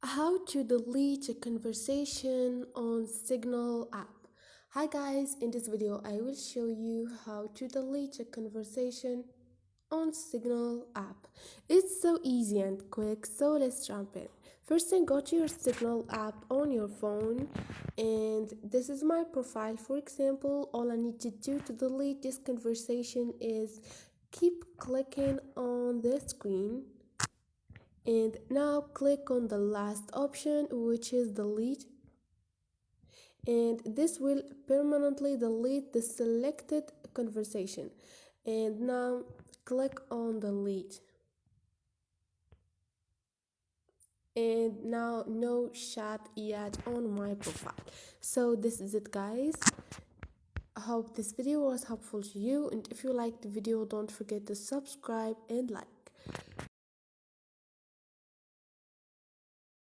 How to delete a conversation on Signal app. Hi guys, in this video I will show you how to delete a conversation on Signal app. It's so easy and quick, so let's jump in. First thing, go to your Signal app on your phone, and this is my profile. For example, all I need to do to delete this conversation is keep clicking on the screen, and now click on the last option, which is delete, and this will permanently delete the selected conversation. And now click on delete, and now no chat yet on my profile. So this is it, guys. I hope this video was helpful to you, and if you liked the video, don't forget to subscribe and like.